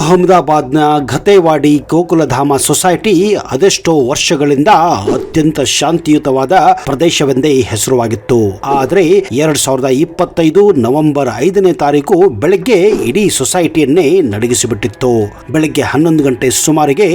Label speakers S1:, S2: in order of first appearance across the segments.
S1: ಅಹಮದಾಬಾದ್ನ ಘತೇವಾಡಿ ಗೋಕುಲಧಾಮ society ಅದೆಷ್ಟೋ ವರ್ಷಗಳಿಂದ ಅತ್ಯಂತ ಶಾಂತಿಯುತವಾದ ಪ್ರದೇಶವೆಂದೇ ಹೆಸರುವಾಗಿತ್ತು. ಆದರೆ 2025 ನವೆಂಬರ್ 5ನೇ ತಾರೀಕು ಬೆಳಗ್ಗೆ ಇಡೀ ಸೊಸೈಟಿಯನ್ನೇ ನಡಗಿಸಿಬಿಟ್ಟಿತ್ತು. ಬೆಳಗ್ಗೆ 11 ಗಂಟೆ ಸುಮಾರಿಗೆ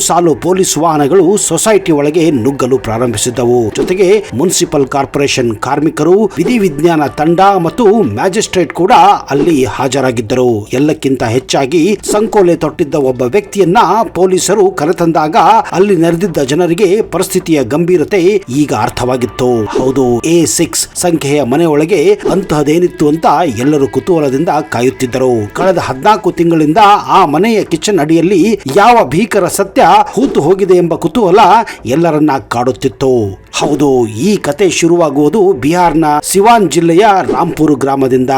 S1: ಸಾಲು ಪೊಲೀಸ್ ವಾಹನಗಳು ಸೊಸೈಟಿ ಒಳಗೆ ನುಗ್ಗಲು ಪ್ರಾರಂಭಿಸಿದ್ದವು. ಜೊತೆಗೆ ಮುನ್ಸಿಪಲ್ ಕಾರ್ಪೊರೇಷನ್ ಕಾರ್ಮಿಕರು, ವಿಧಿವಿಜ್ಞಾನ ತಂಡ ಮತ್ತು ಮ್ಯಾಜಿಸ್ಟ್ರೇಟ್ ಕೂಡ ಅಲ್ಲಿ ಹಾಜರಾಗಿದ್ದರು. ಎಲ್ಲಕ್ಕಿಂತ ಹೆಚ್ಚಾಗಿ ಸಂಕೋಲೆ ತೊಟ್ಟಿದ್ದ ಒಬ್ಬ ವ್ಯಕ್ತಿಯನ್ನ ಪೊಲೀಸರು ಕರೆತಂದಾಗ ಅಲ್ಲಿ ನೆರೆದಿದ್ದ ಜನರಿಗೆ ಪರಿಸ್ಥಿತಿಯ ಗಂಭೀರತೆ ಈಗ ಅರ್ಥವಾಗಿತ್ತು. ಹೌದು, A6 ಸಂಖ್ಯೆಯ ಮನೆಯೊಳಗೆ ಅಂತಹದೇನಿತ್ತು ಅಂತ ಎಲ್ಲರೂ ಕುತೂಹಲದಿಂದ ಕಾಯುತ್ತಿದ್ದರು. ಕಳೆದ 14 ತಿಂಗಳಿಂದ ಆ ಮನೆಯ ಕಿಚನ್ ಅಡಿಯಲ್ಲಿ ಯಾವ ಭೀಕರ ಸತ್ಯ ಹೂತು ಹೋಗಿದೆ ಎಂಬ ಕುತೂಹಲ ಎಲ್ಲರನ್ನ ಕಾಡುತ್ತಿತ್ತು. ಹೌದು, ಈ ಕತೆ ಶುರುವಾಗುವುದು ಬಿಹಾರ್ನ ಸಿವಾನ್ ಜಿಲ್ಲೆಯ ರಾಂಪುರ್ ಗ್ರಾಮದಿಂದ.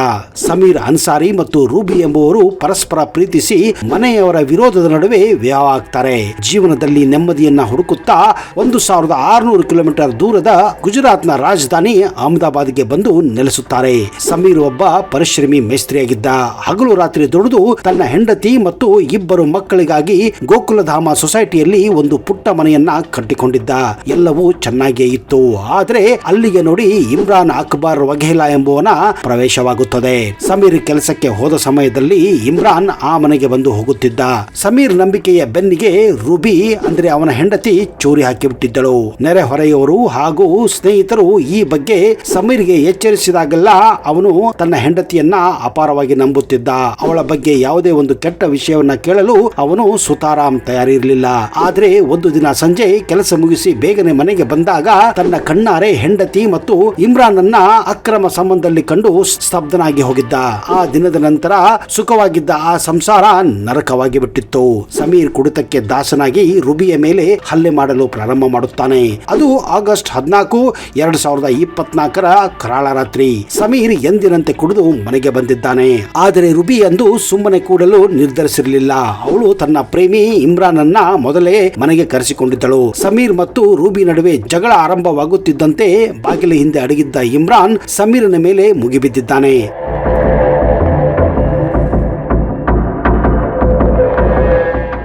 S1: ಸಮೀರ್ ಅನ್ಸಾರಿ ಮತ್ತು ರೂಬಿ ಎಂಬುವರು ಪರಸ್ಪರ ಪ್ರೀತಿಸಿ ಮನೆಯವರ ವಿರೋಧದ ನಡುವೆ ವಿವಾಹ ಆಗ್ತಾರೆ. ಜೀವನದಲ್ಲಿ ನೆಮ್ಮದಿಯನ್ನ ಹುಡುಕುತ್ತಾ 1600 ಕಿಲೋಮೀಟರ್ ದೂರದ ಗುಜರಾತ್ನ ರಾಜಧಾನಿ ಅಹಮದಾಬಾದ್ಗೆ ಬಂದು ನೆಲೆಸುತ್ತಾರೆ. ಸಮೀರ್ ಒಬ್ಬ ಪರಿಶ್ರಮಿ ಮೇಸ್ತ್ರಿಯಾಗಿದ್ದ. ಹಗಲು ರಾತ್ರಿ ದುಡಿದು ತನ್ನ ಹೆಂಡತಿ ಮತ್ತು 2 ಮಕ್ಕಳಿಗಾಗಿ ಗೋಕುಲಧಾಮ ಸೊಸೈಟಿಯಲ್ಲಿ ಒಂದು ಪುಟ್ಟ ಮನೆಯನ್ನ ಕಟ್ಟಿಕೊಂಡಿದ್ದ. ಎಲ್ಲವೂ ಚೆನ್ನಾಗಿ ಇತ್ತು. ಆದರೆ ಅಲ್ಲಿಗೆ ನೋಡಿ ಇಮ್ರಾನ್ ಅಕ್ಬರ್ ವಘೇಲಾ ಎಂಬುವನ ಪ್ರವೇಶವಾಗುತ್ತದೆ. ಸಮೀರ್ ಕೆಲಸಕ್ಕೆ ಹೋದ ಸಮಯದಲ್ಲಿ ಇಮ್ರಾನ್ ಆ ಮನೆಗೆ ಬಂದು ಹೋಗುತ್ತಿದ್ದ. ಸಮೀರ್ ನಂಬಿಕೆಯ ಬೆನ್ನಿಗೆ ರೂಬಿ ಅಂದ್ರೆ ಅವನ ಹೆಂಡತಿ ಚೂರಿ ಹಾಕಿಬಿಟ್ಟಿದ್ದಳು. ನೆರೆಹೊರೆಯವರು ಹಾಗೂ ಸ್ನೇಹಿತರು ಈ ಬಗ್ಗೆ ಸಮೀರ್ಗೆ ಎಚ್ಚರಿಸಿದಾಗೆಲ್ಲ ಅವನು ತನ್ನ ಹೆಂಡತಿಯನ್ನ ಅಪಾರವಾಗಿ ನಂಬುತ್ತಿದ್ದ. ಅವಳ ಬಗ್ಗೆ ಯಾವುದೇ ಒಂದು ಕೆಟ್ಟ ವಿಷಯವನ್ನ ಕೇಳಲು ಅವನು ಸುತಾರಾಮ್ ತಯಾರಿರಲಿಲ್ಲ. ಆದ್ರೆ ಒಂದು ದಿನ ಸಂಜೆ ಕೆಲಸ ಮುಗಿಸಿ ಬೇಗನೆ ಮನೆಗೆ ಬಂದಾಗ ತನ್ನ ಕಣ್ಣಾರೆ ಹೆಂಡತಿ ಮತ್ತು ಇಮ್ರಾನ್ ಅನ್ನ ಅಕ್ರಮ ಸಂಬಂಧದಲ್ಲಿ ಕಂಡು ಸ್ತಬ್ಧನಾಗಿ ಹೋಗಿದ್ದ. ಆ ದಿನದ ನಂತರ ಸುಖವಾಗಿದ್ದ ಆ ಸಂಸಾರ ನರಕವಾಗಿ ಬಿಟ್ಟಿತ್ತು. ಸಮೀರ್ ಕುಡಿತಕ್ಕೆ ದಾಸನಾಗಿ ರೂಬಿಯ ಮೇಲೆ ಹಲ್ಲೆ ಮಾಡಲು ಪ್ರಾರಂಭ ಮಾಡುತ್ತಾನೆ. ಅದು ಆಗಸ್ಟ್ 14, 2024 ಕರಾಳ ರಾತ್ರಿ. ಸಮೀರ್ ಎಂದಿನಂತೆ ಕುಡಿದು ಮನೆಗೆ ಬಂದಿದ್ದಾನೆ. ಆದರೆ ರೂಬಿ ಅಂದು ಸುಮ್ಮನೆ ಕೂಡಲು ನಿರ್ಧರಿಸಿರಲಿಲ್ಲ. ಅವಳು ತನ್ನ ಪ್ರೇಮಿ ಇಮ್ರಾನ್ ಅನ್ನ ಮೊದಲೇ ಮನೆಗೆ ಕರೆಸಿಕೊಂಡಿದ್ದಳು. ಸಮೀರ್ ಮತ್ತು ರೂಬಿ ನಡುವೆ ಜಗಳ ಆರಂಭವಾಗುತ್ತಿದ್ದಂತೆ ಬಾಗಿಲ ಹಿಂದೆ ಅಡಗಿದ್ದ ಇಮ್ರಾನ್ ಸಮೀರನ ಮೇಲೆ ಮುಗಿಬಿದ್ದಿದ್ದಾನೆ.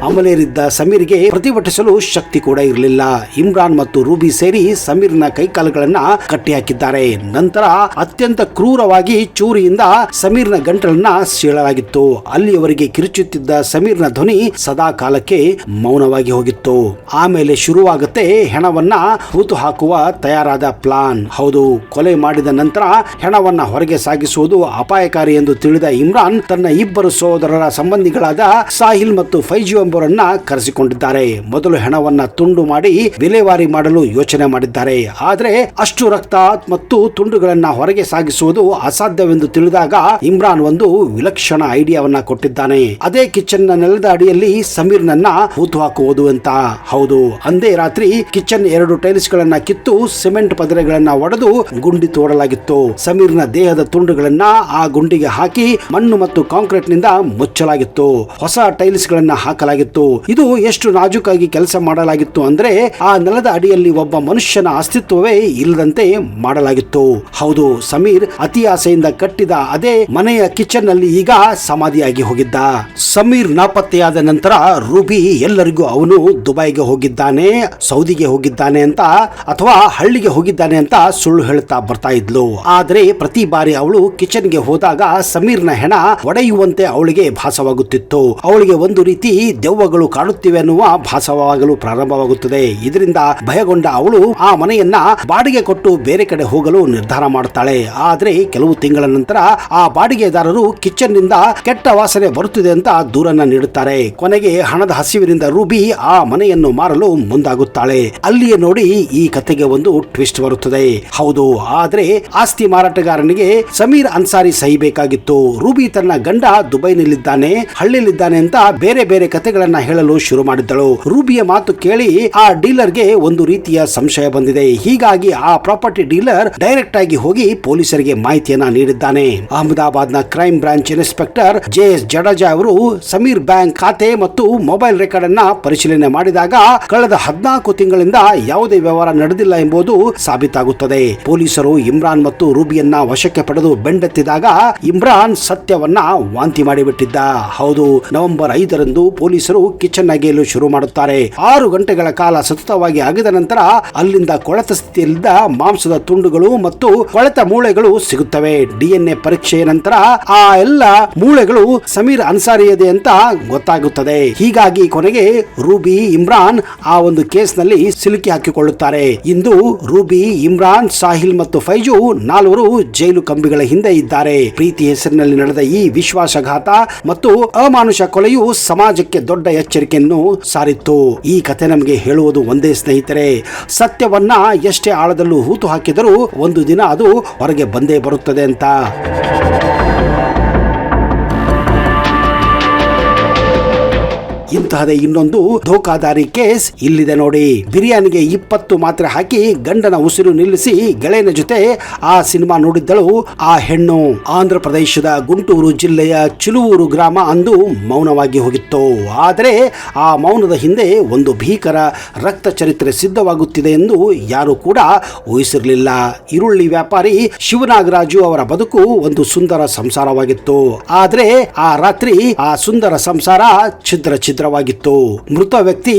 S1: ಅಮಲೇರಿದ್ದ ಸಮೀರ್ಗೆ ಪ್ರತಿಭಟಿಸಲು ಶಕ್ತಿ ಕೂಡ ಇರಲಿಲ್ಲ. ಇಮ್ರಾನ್ ಮತ್ತು ರೂಬಿ ಸೇರಿ ಸಮೀರ್ನ ಕೈಕಾಲುಗಳನ್ನ ಕಟ್ಟಿ ಹಾಕಿದ್ದಾರೆ. ನಂತರ ಅತ್ಯಂತ ಕ್ರೂರವಾಗಿ ಚೂರಿಯಿಂದ ಸಮೀರ್ನ ಗಂಟಲನ್ನ ಸೀಳಲಾಗಿತ್ತು. ಅಲ್ಲಿಯವರೆಗೆ ಕಿರುಚುತ್ತಿದ್ದ ಸಮೀರ್ನ ಧ್ವನಿ ಸದಾ ಕಾಲಕ್ಕೆ ಮೌನವಾಗಿ ಹೋಗಿತ್ತು. ಆಮೇಲೆ ಶುರುವಾಗುತ್ತೆ ಹೆಣವನ್ನ ಹೂತು ಹಾಕುವ ತಯಾರಾದ ಪ್ಲಾನ್. ಹೌದು, ಕೊಲೆ ಮಾಡಿದ ನಂತರ ಹೆಣವನ್ನ ಹೊರಗೆ ಸಾಗಿಸುವುದು ಅಪಾಯಕಾರಿ ಎಂದು ತಿಳಿದ ಇಮ್ರಾನ್ ತನ್ನ 2 ಸಹೋದರರ ಸಂಬಂಧಿಗಳಾದ ಸಾಹಿಲ್ ಮತ್ತು ಫೈಜು ಎಂಬುವರನ್ನ ಕರೆಸಿಕೊಂಡಿದ್ದಾರೆ. ಮೊದಲು ಹೆಣವನ್ನ ತುಂಡು ಮಾಡಿ ವಿಲೇವಾರಿ ಮಾಡಲು ಯೋಚನೆ ಮಾಡಿದ್ದಾರೆ. ಆದರೆ ಅಷ್ಟು ರಕ್ತ ಮತ್ತು ತುಂಡುಗಳನ್ನ ಹೊರಗೆ ಸಾಗಿಸುವುದು ಅಸಾಧ್ಯವೆಂದು ತಿಳಿದಾಗ ಇಮ್ರಾನ್ ಒಂದು ವಿಲಕ್ಷಣ ಐಡಿಯಾವನ್ನ ಕೊಟ್ಟಿದ್ದಾನೆ. ಅದೇ ಕಿಚನ್ ನ ನೆಲದ ಅಡಿಯಲ್ಲಿ ಸಮೀರ್ನನ್ನ ಹೂತು ಹಾಕುವುದು ಅಂತ. ಹೌದು, ಅಂದೇ ರಾತ್ರಿ ಕಿಚನ್ 2 ಟೈಲ್ಸ್ ಗಳನ್ನ ಕಿತ್ತು ಸಿಮೆಂಟ್ ಪದರೆಗಳನ್ನ ಒಡೆದು ಗುಂಡಿ ತೋಡಲಾಗಿತ್ತು. ಸಮೀರ್ನ ದೇಹದ ತುಂಡುಗಳನ್ನ ಆ ಗುಂಡಿಗೆ ಹಾಕಿ ಮಣ್ಣು ಮತ್ತು ಕಾಂಕ್ರೀಟ್ ನಿಂದ ಮುಚ್ಚಲಾಗಿತ್ತು. ಹೊಸ ಟೈಲ್ಸ್ ಗಳನ್ನ ಹಾಕಲಾಗಿತ್ತು. ಇದು ಎಷ್ಟು ನಾಜೂಕಾಗಿ ಕೆಲಸ ಮಾಡಲಾಗಿತ್ತು ಅಂದ್ರೆ ಆ ನೆಲದ ಅಡಿಯಲ್ಲಿ ಒಬ್ಬ ಮನುಷ್ಯನ ಅಸ್ತಿತ್ವವೇ ಇಲ್ಲದಂತೆ ಮಾಡಲಾಗಿತ್ತು. ಹೌದು, ಸಮೀರ್ ಅತಿ ಆಸೆಯಿಂದ ಕಟ್ಟಿದ ಅದೇ ಮನೆಯ ಕಿಚನ್ ನಲ್ಲಿ ಈಗ ಸಮಾಧಿಯಾಗಿ ಹೋಗಿದ್ದ. ಸಮೀರ್ ನಾಪತ್ತೆಯಾದ ನಂತರ ರೂಬಿ ಎಲ್ಲರಿಗೂ ಅವನು ದುಬೈಗೆ ಹೋಗಿದ್ದಾನೆ, ಸೌದಿಗೆ ಹೋಗಿದ್ದಾನೆ ಅಂತ ಅಥವಾ ಹಳ್ಳಿಗೆ ಹೋಗಿದ್ದಾನೆ ಅಂತ ಸುಳ್ಳು ಹೇಳ್ತಾ ಬರ್ತಾ ಇದ್ಲು. ಆದ್ರೆ ಪ್ರತಿ ಬಾರಿ ಅವಳು ಕಿಚನ್ಗೆ ಹೋದಾಗ ಸಮೀರ್ನ ಹೆಣ ಒಡೆಯುವಂತೆ ಅವಳಿಗೆ ಭಾಸವಾಗುತ್ತಿತ್ತು. ಅವಳಿಗೆ ಒಂದು ರೀತಿ ದೆವ್ವಗಳು ಕಾಡುತ್ತಿವೆ ಅನ್ನುವ ಭಾಸವಾಗಲು ಪ್ರಾರಂಭವಾಗುತ್ತದೆ. ಇದರಿಂದ ಭಯಗೊಂಡ ಅವಳು ಆ ಮನೆಯನ್ನ ಬಾಡಿಗೆ ಕೊಟ್ಟು ಬೇರೆ ಕಡೆ ಹೋಗಲು ನಿರ್ಧಾರ ಮಾಡುತ್ತಾಳೆ. ಆದ್ರೆ ಕೆಲವು ತಿಂಗಳ ನಂತರ ಆ ಬಾಡಿಗೆದಾರರು ಕಿಚನ್ ನಿಂದ ಕೆಟ್ಟ ವಾಸನೆ ಬರುತ್ತಿದೆ ಅಂತ ದೂರನ್ನ ನೀಡುತ್ತಾರೆ. ಕೊನೆಗೆ ಹಣದ ಹಸಿವಿನಿಂದ ರೂಬಿ ಆ ಮನೆಯನ್ನು ಮಾರಲು ಮುಂದಾಗುತ್ತಾಳೆ. ಅಲ್ಲಿಯೇ ನೋಡಿ ಈ ಕಥೆಗೆ ಒಂದು ಟ್ವಿಸ್ಟ್ ಬರುತ್ತದೆ. ಹೌದು, ಆದ್ರೆ ಆಸ್ತಿ ಮಾರಾಟಗಾರನಿಗೆ ಸಮೀರ್ ಅನ್ಸಾರಿ ಸಹಿಬೇಕಾಗಿತ್ತು. ರೂಬಿ ತನ್ನ ಗಂಡ ದುಬೈನಲ್ಲಿದ್ದಾನೆ, ಹಳ್ಳಿಯಲ್ಲಿದ್ದಾನೆ ಅಂತ ಬೇರೆ ಬೇರೆ ಕಥೆಗಳ ಕತೆಗಳನ್ನ ಹೇಳಲು ಶುರು ಮಾಡಿದ್ದಳು. ರೂಬಿಯ ಮಾತು ಕೇಳಿ ಆ ಡೀಲರ್ಗೆ ಒಂದು ರೀತಿಯ ಸಂಶಯ ಬಂದಿದೆ. ಹೀಗಾಗಿ ಆ ಪ್ರಾಪರ್ಟಿ ಡೀಲರ್ ಡೈರೆಕ್ಟ್ ಆಗಿ ಹೋಗಿ ಪೊಲೀಸರಿಗೆ ಮಾಹಿತಿಯನ್ನ ನೀಡಿದ್ದಾನೆ. ಅಹಮದಾಬಾದ್ ನ crime branch inspector JS Jadeja ಅವರು ಸಮೀರ್ ಬ್ಯಾಂಕ್ ಖಾತೆ ಮತ್ತು ಮೊಬೈಲ್ ರೆಕಾರ್ಡ್ ಅನ್ನ ಪರಿಶೀಲನೆ ಮಾಡಿದಾಗ ಕಳೆದ 14 ತಿಂಗಳಿಂದ ಯಾವುದೇ ವ್ಯವಹಾರ ನಡೆದಿಲ್ಲ ಎಂಬುದು ಸಾಬೀತಾಗುತ್ತದೆ. ಪೊಲೀಸರು ಇಮ್ರಾನ್ ಮತ್ತು ರೂಬಿಯನ್ನ ವಶಕ್ಕೆ ಪಡೆದು ಬೆಂಡೆತ್ತಿದಾಗ ಇಮ್ರಾನ್ ಸತ್ಯವನ್ನ ವಾಂತಿ ಮಾಡಿಬಿಟ್ಟಿದ್ದ. ಹೌದು, ನವೆಂಬರ್ 5ರಂದು ಪೊಲೀಸರು ಕಿಚನ್ ಅಗೆಯಲು ಶುರು ಮಾಡುತ್ತಾರೆ. 6 ಗಂಟೆಗಳ ಕಾಲ ಸತತವಾಗಿ ಅಗೆದ ನಂತರ ಅಲ್ಲಿಂದ ಕೊಳೆತ ಸ್ಥಿತಿಯಲ್ಲಿದ್ದ ಮಾಂಸದ ತುಂಡುಗಳು ಮತ್ತು ಕೊಳೆತ ಮೂಳೆಗಳು ಸಿಗುತ್ತವೆ. DNA ಪರೀಕ್ಷೆಯ ನಂತರ ಆ ಎಲ್ಲ ಮೂಳೆಗಳು ಸಮೀರ್ ಅನ್ಸಾರಿಯದೆ ಅಂತ ಗೊತ್ತಾಗುತ್ತದೆ. ಹೀಗಾಗಿ ಕೊನೆಗೆ ರೂಬಿ, ಇಮ್ರಾನ್ ಆ ಒಂದು ಕೇಸ್ ನಲ್ಲಿ ಸಿಲುಕಿ ಹಾಕಿಕೊಳ್ಳುತ್ತಾರೆ. ಇಂದು ರೂಬಿ, ಇಮ್ರಾನ್, ಸಾಹಿಲ್ ಮತ್ತು ಫೈಜು 4 ಜೈಲು ಕಂಬಿಗಳ ಹಿಂದೆ ಇದ್ದಾರೆ. ಪ್ರೀತಿ ಹೆಸರಿನಲ್ಲಿ ನಡೆದ ಈ ವಿಶ್ವಾಸಘಾತ ಮತ್ತು ಅಮಾನುಷ ಕೊಲೆಯು ಸಮಾಜಕ್ಕೆ ದೊಡ್ಡ ಎಚ್ಚರಿಕೆಯನ್ನು ಸಾರಿತ್ತು. ಈ ಕಥೆ ನಮಗೆ ಹೇಳುವುದು ಒಂದೇ ಸ್ನೇಹಿತರೆ, ಸತ್ಯವನ್ನ ಎಷ್ಟೇ ಆಳದಲ್ಲೂ ಹೂತು ಹಾಕಿದರೂ ಒಂದು ದಿನ ಅದು ಹೊರಗೆ ಬಂದೇ ಬರುತ್ತದೆ ಅಂತ. ಇಂತಹದೇ ಇನ್ನೊಂದು ಧೋಕಾದಾರಿ ಕೇಸ್ ಇಲ್ಲಿದೆ ನೋಡಿ. ಬಿರಿಯಾನಿಗೆ 20 ಮಾತ್ರೆ ಹಾಕಿ ಗಂಡನ ಉಸಿರು ನಿಲ್ಲಿಸಿ ಗೆಳೆಯನ ಜೊತೆ ಆ ಸಿನಿಮಾ ನೋಡಿದ್ದಳು ಆ ಹೆಣ್ಣು. ಆಂಧ್ರ ಪ್ರದೇಶದ ಗುಂಟೂರು ಜಿಲ್ಲೆಯ ಚಿಲುವೂರು ಗ್ರಾಮ ಅಂದು ಮೌನವಾಗಿ ಹೋಗಿತ್ತು. ಆದರೆ ಆ ಮೌನದ ಹಿಂದೆ ಒಂದು ಭೀಕರ ರಕ್ತ ಚರಿತ್ರೆ ಸಿದ್ಧವಾಗುತ್ತಿದೆ ಎಂದು ಯಾರು ಕೂಡ ಊಹಿಸಿರಲಿಲ್ಲ. ಈರುಳ್ಳಿ ವ್ಯಾಪಾರಿ ಶಿವನಾಗರಾಜು ಅವರ ಬದುಕು ಒಂದು ಸುಂದರ ಸಂಸಾರವಾಗಿತ್ತು. ಆದರೆ ಆ ರಾತ್ರಿ ಆ ಸುಂದರ ಸಂಸಾರ ಛಿದ್ರ ವಾಗಿತ್ತು. ಮೃತ ವ್ಯಕ್ತಿ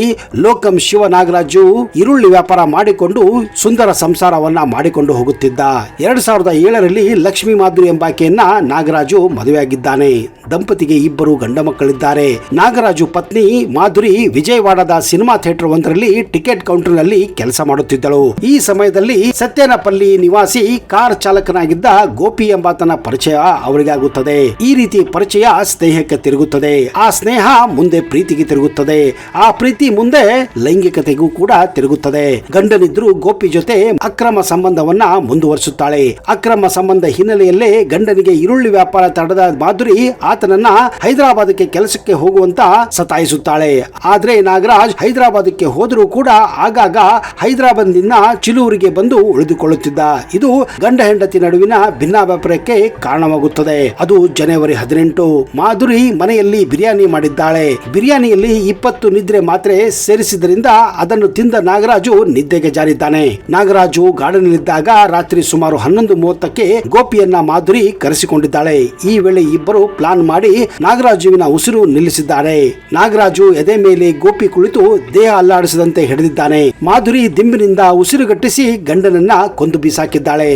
S1: ಲೋಕಂ ಶಿವನಾಗರಾಜು ಈರುಳ್ಳಿ ವ್ಯಾಪಾರ ಮಾಡಿಕೊಂಡು ಸುಂದರ ಸಂಸಾರವನ್ನ ಮಾಡಿಕೊಂಡು ಹೋಗುತ್ತಿದ್ದ. 2007ರಲ್ಲಿ ಲಕ್ಷ್ಮೀ ಮಾಧುರಿ ಎಂಬಾಕೆಯನ್ನ ನಾಗರಾಜು ಮದುವೆಯಾಗಿದ್ದಾನೆ. ದಂಪತಿಗೆ 2 ಗಂಡ ಮಕ್ಕಳಿದ್ದಾರೆ. ನಾಗರಾಜು ಪತ್ನಿ ಮಾಧುರಿ ವಿಜಯವಾಡದ ಸಿನಿಮಾ ಥಿಯೇಟರ್ ಒಂದರಲ್ಲಿ ಟಿಕೆಟ್ ಕೌಂಟರ್ ನಲ್ಲಿ ಕೆಲಸ ಮಾಡುತ್ತಿದ್ದಳು. ಈ ಸಮಯದಲ್ಲಿ ಸತ್ಯನಪಲ್ಲಿ ನಿವಾಸಿ ಕಾರ್ ಚಾಲಕನಾಗಿದ್ದ ಗೋಪಿ ಎಂಬಾತನ ಪರಿಚಯ ಅವರಿಗಾಗುತ್ತದೆ. ಈ ರೀತಿ ಪರಿಚಯ ಸ್ನೇಹಕ್ಕೆ ತಿರುಗುತ್ತದೆ. ಆ ಸ್ನೇಹ ಮುಂದೆ ಪ್ರೀತಿಗೆ ತಿರುಗುತ್ತದೆ. ಆ ಪ್ರೀತಿ ಮುಂದೆ ಲೈಂಗಿಕತೆಗೂ ಕೂಡ ತಿರುಗುತ್ತದೆ. ಗಂಡನಿದ್ರು ಗೋಪಿ ಜೊತೆ ಅಕ್ರಮ ಸಂಬಂಧವನ್ನ ಮುಂದುವರಿಸುತ್ತಾಳೆ. ಅಕ್ರಮ ಸಂಬಂಧ ಹಿನ್ನೆಲೆಯಲ್ಲೇ ಗಂಡನಿಗೆ ಈರುಳ್ಳಿ ವ್ಯಾಪಾರ ತಡೆದ ಮಾಧುರಿ ಆತನನ್ನ ಹೈದರಾಬಾದ್ಗೆ ಕೆಲಸಕ್ಕೆ ಹೋಗುವಂತ ಸತಾಯಿಸುತ್ತಾಳೆ. ಆದ್ರೆ ನಾಗರಾಜ್ ಹೈದರಾಬಾದ್ಗೆ ಹೋದರೂ ಕೂಡ ಆಗಾಗ ಹೈದರಾಬಾದ್ನಿಂದ ಚಿಲೂರಿಗೆ ಬಂದು ಉಳಿದುಕೊಳ್ಳುತ್ತಿದ್ದ. ಇದು ಗಂಡ ಹೆಂಡತಿ ನಡುವಿನ ಭಿನ್ನಾಭಿಪ್ರಾಯಕ್ಕೆ ಕಾರಣವಾಗುತ್ತದೆ. ಅದು ಜನವರಿ 18. ಮಾಧುರಿ ಮನೆಯಲ್ಲಿ ಬಿರಿಯಾನಿ ಮಾಡಿದ್ದಾಳೆ. ಬಿರಿಯಾನಿಯಲ್ಲಿ 20 ನಿದ್ರೆ ಮಾತ್ರೆ ಸೇರಿಸಿದ್ರಿಂದ ಅದನ್ನು ತಿಂದ ನಾಗರಾಜು ನಿದ್ದೆಗೆ ಜಾರಿದ್ದಾನೆ. ನಾಗರಾಜು ಗಾರ್ಡನ್ನಲ್ಲಿದ್ದಾಗ ರಾತ್ರಿ ಸುಮಾರು 11:30ಕ್ಕೆ ಗೋಪಿಯನ್ನ ಮಾಧುರಿ ಕರೆಸಿಕೊಂಡಿದ್ದಾಳೆ. ಈ ವೇಳೆ ಇಬ್ಬರು ಪ್ಲಾನ್ ಮಾಡಿ ನಾಗರಾಜುವಿನ ಉಸಿರು ನಿಲ್ಲಿಸಿದ್ದಾರೆ. ನಾಗರಾಜು ಎದೆ ಮೇಲೆ ಗೋಪಿ ಕುಳಿತು ದೇಹ ಅಲ್ಲಾಡಿಸದಂತೆ ಹಿಡಿದಿದ್ದಾನೆ. ಮಾಧುರಿ ದಿಂಬಿನಿಂದ ಉಸಿರುಗಟ್ಟಿಸಿ ಗಂಡನನ್ನ ಕೊಂದು ಬೀಸಾಕಿದ್ದಾಳೆ.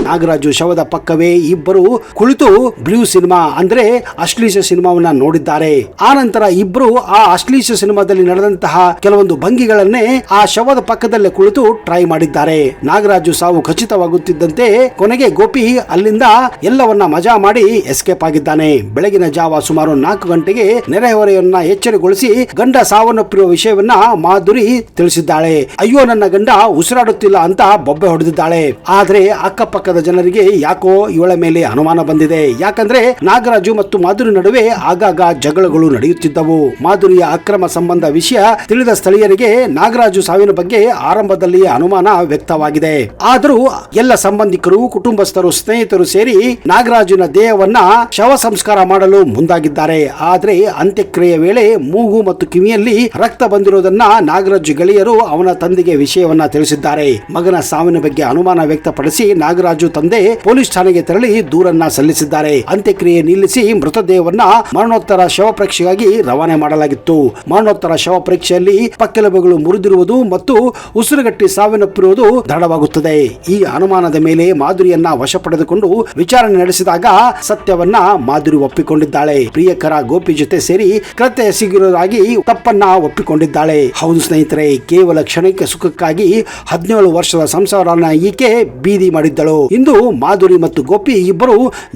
S1: ನಾಗರಾಜು ಶವದ ಪಕ್ಕವೇ ಇಬ್ಬರು ಕುಳಿತು ಬ್ಲೂ ಸಿನಿಮಾ ಅಂದ್ರೆ ಅಶ್ಲೀಷ ಸಿನಿಮಾವನ್ನ ನೋಡಿದ್ದಾರೆ. ಆ ನಂತರ ಇಬ್ಬರು ಆ ಅಶ್ಲೀಷ ಸಿನಿಮಾದಲ್ಲಿ ನಡೆದಂತಹ ಕೆಲವೊಂದು ಭಂಗಿಗಳನ್ನೇ ಆ ಶವದ ಪಕ್ಕದಲ್ಲೇ ಕುಳಿತು ಟ್ರೈ ಮಾಡಿದ್ದಾರೆ. ನಾಗರಾಜು ಸಾವು ಖಚಿತವಾಗುತ್ತಿದ್ದಂತೆ ಕೊನೆಗೆ ಗೋಪಿ ಅಲ್ಲಿಂದ ಎಲ್ಲವನ್ನ ಮಜಾ ಮಾಡಿ ಎಸ್ಕೇಪ್ ಆಗಿದ್ದಾನೆ. ಬೆಳಗಿನ ಜಾವ ಸುಮಾರು 4 ಗಂಟೆಗೆ ನೆರೆಹೊರೆಯನ್ನ ಎಚ್ಚರಗೊಳಿಸಿ ಗಂಡ ಸಾವನ್ನಪ್ಪಿರುವ ವಿಷಯವನ್ನ ಮಾಧುರಿ ತಿಳಿಸಿದ್ದಾಳೆ. ಅಯ್ಯೋ, ನನ್ನ ಗಂಡ ಉಸಿರಾಡುತ್ತಿಲ್ಲ ಅಂತ ಬೊಬ್ಬೆ ಹೊಡೆದಿದ್ದಾಳೆ. ಆದ್ರೆ ಅಕ್ಕಪಕ್ಕದ ಜನರಿಗೆ ಯಾಕೋ ಇವಳ ಮೇಲೆ ಅನುಮಾನ ಬಂದಿದೆ. ಯಾಕಂದ್ರೆ ನಾಗರಾಜು ಮತ್ತು ಮಾಧುರಿ ನಡುವೆ ಆಗಾಗ ಜಗಳಗಳು ನಡೆಯುತ್ತಿದ್ದವು. ಮಾಧುರಿಯ ಅಕ್ರಮ ಸಂಬಂಧ ವಿಷಯ ತಿಳಿದ ಸ್ಥಳೀಯರಿಗೆ ನಾಗರಾಜು ಸಾವಿನ ಬಗ್ಗೆ ಆರಂಭದಲ್ಲಿ ಅನುಮಾನ ವ್ಯಕ್ತವಾಗಿದೆ. ಆದರೂ ಎಲ್ಲ ಸಂಬಂಧಿಕರು, ಕುಟುಂಬಸ್ಥರು, ಸ್ನೇಹಿತರು ಸೇರಿ ನಾಗರಾಜುನ ದೇಹವನ್ನ ಶವ ಸಂಸ್ಕಾರ ಮಾಡಲು ಮುಂದಾಗಿದ್ದಾರೆ. ಆದ್ರೆ ಅಂತ್ಯಕ್ರಿಯೆ ವೇಳೆ ಮೂಗು ಮತ್ತು ಕಿವಿಯಲ್ಲಿ ರಕ್ತ ಬಂದಿರುವುದನ್ನ ನಾಗರಾಜು ಗೆಳೆಯರು ಅವನ ತಂದೆಗೆ ವಿಷಯವನ್ನ ತಿಳಿಸಿದ್ದಾರೆ. ಮಗನ ಸಾವಿನ ಬಗ್ಗೆ ಅನುಮಾನ ವ್ಯಕ್ತಪಡಿಸಿ ನಾಗರಾಜು ತಂದೆ ಪೊಲೀಸ್ ಠಾಣೆಗೆ ತೆರಳಿ ದೂರನ್ನ ಸಲ್ಲಿಸಿದ್ದಾರೆ. ಅಂತ್ಯಕ್ರಿಯೆ ನಿಲ್ಲಿಸಿ ಮೃತದೇಹವನ್ನ ಮರಣೋತ್ತರ ಶವ ಪರೀಕ್ಷೆಗಾಗಿ ರವಾನೆ ಮಾಡಲಾಗಿತ್ತು. ಮರಣೋತ್ತರ ಶವ ಪರೀಕ್ಷೆಯಲ್ಲಿ ಪಕ್ಕೆಲುಬುಗಳು ಮುರಿದಿರುವುದು ಮತ್ತು ಉಸಿರುಗಟ್ಟಿ ಸಾವನ್ನಪ್ಪಿರುವುದು ದೃಢವಾಗುತ್ತದೆ. ಈ ಅನುಮಾನದ ಮೇಲೆ ಮಾಧುರಿಯನ್ನ ವಶ ಪಡೆದುಕೊಂಡು ವಿಚಾರಣೆ ನಡೆಸಿದಾಗ ಸತ್ಯವನ್ನ ಮಾಧುರಿ ಒಪ್ಪಿಕೊಂಡಿದ್ದಾಳೆ. ಪ್ರಿಯಕರ ಗೋಪಿ ಜೊತೆ ಸೇರಿ ಕೃತ್ಯ ಎಸಗಿರುವುದಾಗಿ ತಪ್ಪನ್ನ ಒಪ್ಪಿಕೊಂಡಿದ್ದಾಳೆ. ಹೌದು ಸ್ನೇಹಿತರೆ, ಕೇವಲ ಕ್ಷಣಿಕ ಸುಖಕ್ಕಾಗಿ 17 ವರ್ಷದ ಸಂಸಾರನ ಈಕೆ ಬೀದಿ ಮಾಡಿದ್ದಳು. ಇಂದು ಮಾಧುರಿ ಮತ್ತು ಗೋಪಿ ಇಬ್ಬರು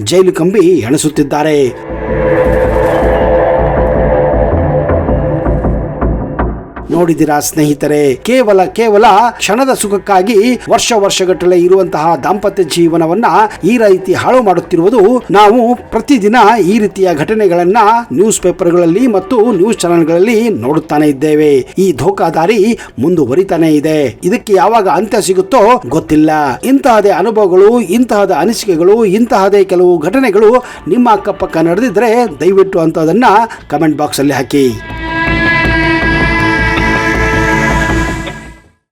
S1: ಜೈಲು ಕಂಬಿ ಎಣಿಸುತ್ತಿದ್ದಾರೆ. ನೋಡಿದಿರಾ ಸ್ನೇಹಿತರೆ? ಕೇವಲ ಕ್ಷಣದ ಸುಖಕ್ಕಾಗಿ ವರ್ಷಗಟ್ಟಲೆ ಇರುವಂತಹ ದಾಂಪತ್ಯ ಜೀವನವನ್ನ ಈ ರೀತಿ ಹಾಳು ಮಾಡುತ್ತಿರುವುದು ನಾವು ಪ್ರತಿದಿನ ಈ ರೀತಿಯ ಘಟನೆಗಳನ್ನ ನ್ಯೂಸ್ ಪೇಪರ್ಗಳಲ್ಲಿ ಮತ್ತು ನ್ಯೂಸ್ ಚಾನೆಲ್ಗಳಲ್ಲಿ ನೋಡುತ್ತಾನೆ ಇದ್ದೇವೆ. ಈ ಧೋಕಾದಾರಿ ಮುಂದುವರಿತಾನೆ ಇದೆ. ಇದಕ್ಕೆ ಯಾವಾಗ ಅಂತ್ಯ ಸಿಗುತ್ತೋ ಗೊತ್ತಿಲ್ಲ. ಇಂತಹದೇ ಅನುಭವಗಳು, ಇಂತಹದ ಅನಿಸಿಕೆಗಳು, ಇಂತಹದೇ ಕೆಲವು ಘಟನೆಗಳು ನಿಮ್ಮ ಅಕ್ಕಪಕ್ಕ ನಡೆದಿದ್ರೆ ದಯವಿಟ್ಟು ಅಂತದನ್ನ ಕಮೆಂಟ್ ಬಾಕ್ಸ್ ಅಲ್ಲಿ ಹಾಕಿ.